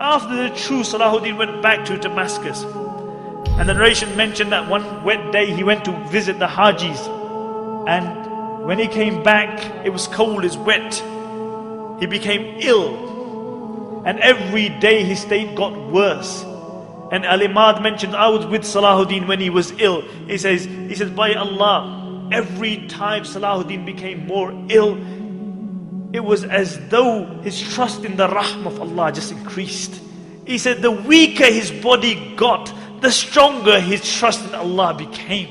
after the true Salahuddin went back to Damascus. And the narration mentioned that one wet day he went to visit the Hajis. And when he came back, it was cold, it's wet. He became ill. And every day his state got worse. And Al-Imad mentioned, I was with Salahuddin when he was ill. He says, by Allah, every time Salahuddin became more ill, it was as though his trust in the Rahm of Allah just increased. He said, the weaker his body got, the stronger his trust in Allah became.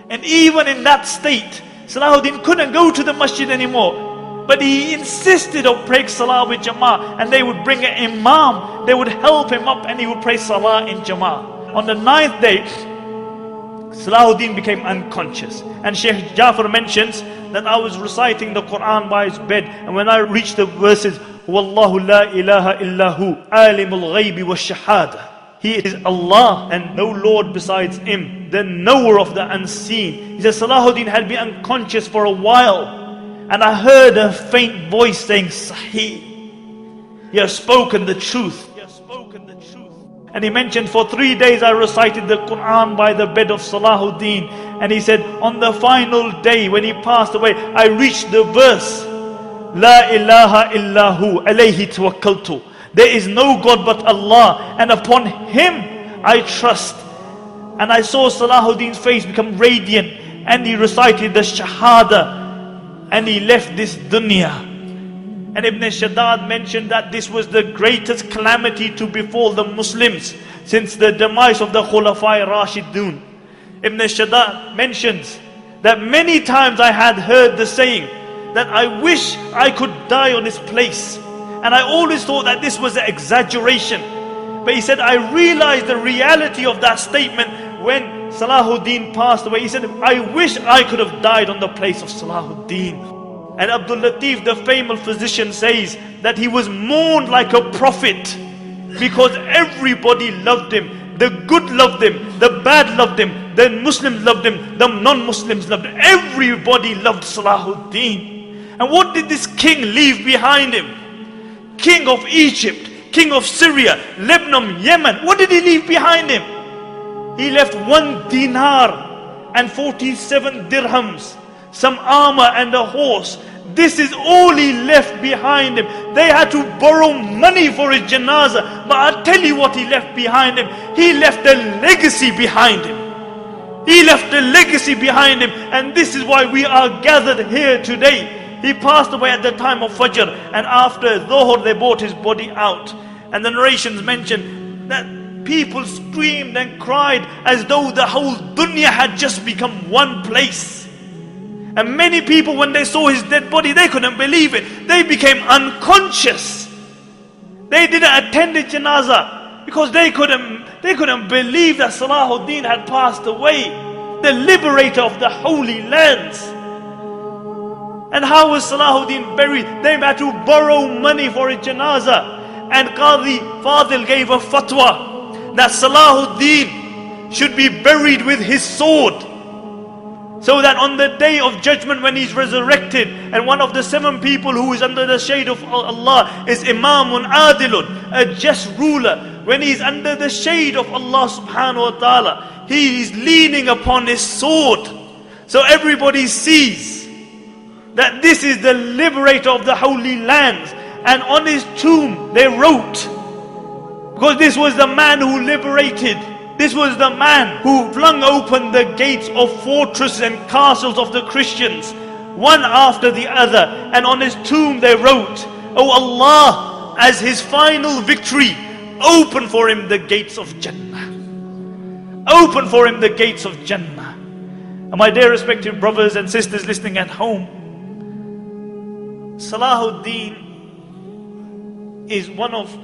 And even in that state, Salahuddin couldn't go to the masjid anymore. But he insisted on praying Salah with Jama'ah. And they would bring an Imam, they would help him up, and he would pray Salah in Jama'ah. On the 9th day, Salahuddin became unconscious. And Shaykh Jafar mentions that I was reciting the Quran by his bed. And when I reached the verses, Wallahu la ilaha illahu, alimul ghaybi wa shahada. He is Allah and no Lord besides Him, the knower of the unseen. He says Salahuddin had been unconscious for a while, and I heard a faint voice saying, Sahih, you have spoken the truth. And he mentioned, for 3 days I recited the Quran by the bed of Salahuddin. And he said, on the final day when he passed away, I reached the verse, La ilaha illahu alayhi tawakkaltu. There is no God but Allah, and upon Him I trust. And I saw Salahuddin's face become radiant, and he recited the Shahada, and he left this dunya. And Ibn Shaddad mentioned that this was the greatest calamity to befall the Muslims since the demise of the Khulafai Rashidun. Ibn Shaddad mentions that many times I had heard the saying that I wish I could die on this place. And I always thought that this was an exaggeration. But he said, I realized the reality of that statement when Salahuddin passed away. He said, I wish I could have died on the place of Salahuddin. And Abdul Latif, the famous physician, says that he was mourned like a prophet because everybody loved him. The good loved him, the bad loved him, the Muslims loved him, the non-Muslims loved him. Everybody loved Salahuddin. And what did this king leave behind him? King of Egypt, king of Syria, Lebanon, Yemen. What did he leave behind him? He left 1 dinar and 47 dirhams, some armor and a horse. This is all he left behind him. They had to borrow money for his janazah. But I'll tell you what he left behind him. He left a legacy behind him. He left a legacy behind him. And this is why we are gathered here today. He passed away at the time of Fajr, and after Dhuhr they brought his body out. And the narrations mention that people screamed and cried as though the whole dunya had just become one place. And many people, when they saw his dead body, they couldn't believe it. They became unconscious. They didn't attend the janazah because they couldn't believe that Salahuddin had passed away, the liberator of the holy lands. And how was Salahuddin buried? They had to borrow money for a janazah. And Qadi Fadil gave a fatwa that Salahuddin should be buried with his sword, so that on the day of judgment when he's resurrected, and one of the 7 people who is under the shade of Allah is Imamun Adilun, a just ruler. When he's under the shade of Allah subhanahu wa ta'ala, he is leaning upon his sword. So everybody sees that this is the liberator of the holy lands. And on his tomb they wrote, because this was the man who liberated, this was the man who flung open the gates of fortresses and castles of the Christians, one after the other. And on his tomb they wrote, Oh Allah, as his final victory, open for him the gates of Jannah. Open for him the gates of Jannah. And my dear respected brothers and sisters listening at home, Salahuddin is one of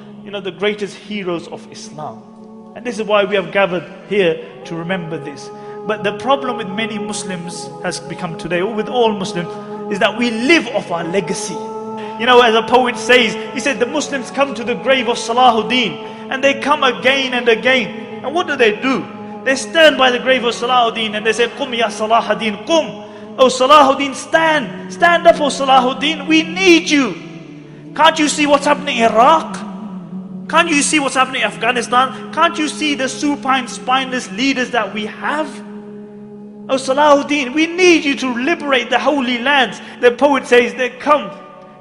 the greatest heroes of Islam. And this is why we have gathered here to remember this. But the problem with many Muslims has become today, or with all Muslims, is that we live off our legacy. As a poet says, he said the Muslims come to the grave of Salahuddin, and they come again and again. And what do? They stand by the grave of Salahuddin and they say, Qum ya Salahuddin, Qum. Oh Salahuddin, stand. Stand up, oh Salahuddin. We need you. Can't you see what's happening in Iraq? Can't you see what's happening in Afghanistan? Can't you see the supine, spineless leaders that we have? Oh Salahuddin, we need you to liberate the holy lands. The poet says they come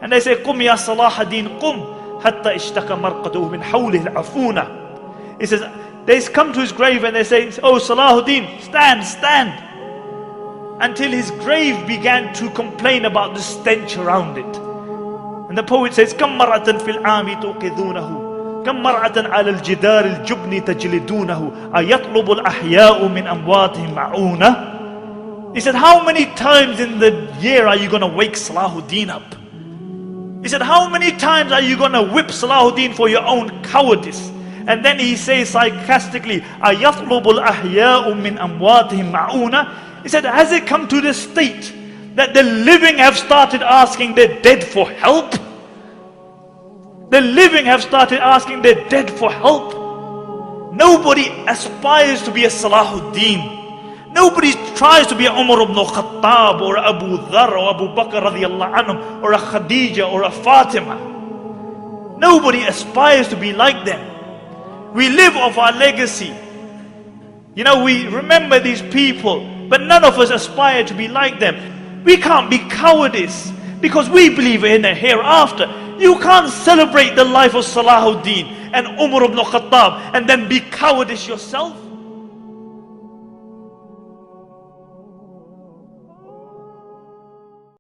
and they say, قُمْ يَا صَلَاحَ قُمْ حَتَّى اشْتَكَ مَرْقَدُهُ مِنْ حَوْلِهِ الْعَفُونَ. He says, they come to his grave and they say, oh Salahuddin, stand, stand. Until his grave began to complain about the stench around it. And the poet says, كَمْ مَرَّةً فِي الْعَامِ تُوقِذُونَهُ كَمْ مَرَّةً عَلَى الْجِدَارِ الْجُبْنِ تَجْلِدُونَهُ أَيَطْلُبُ الْأَحْيَاءُ مِنْ أَمْوَاتِهِمْ مَعُونَ. He said, how many times in the year are you going to wake Salahuddin up? He said, how many times are you going to whip Salahuddin for your own cowardice? And then he says sarcastically, أَيَطْلُبُ الْأَحْيَاءُ مِنْ أَمْوَاتِهِمْ مَعُونَ. He said, has it come to the state that the living have started asking the dead for help? The living have started asking the dead for help. Nobody aspires to be a Salahuddin. Nobody tries to be a Umar ibn Khattab or Abu Dhar or Abu Bakr radiallahu anhum or a Khadija or a Fatima. Nobody aspires to be like them. We live off our legacy. You know, we remember these people, but none of us aspire to be like them. We can't be cowardice because we believe in a hereafter. You can't celebrate the life of Salahuddin and Umar ibn Khattab and then be cowardice yourself.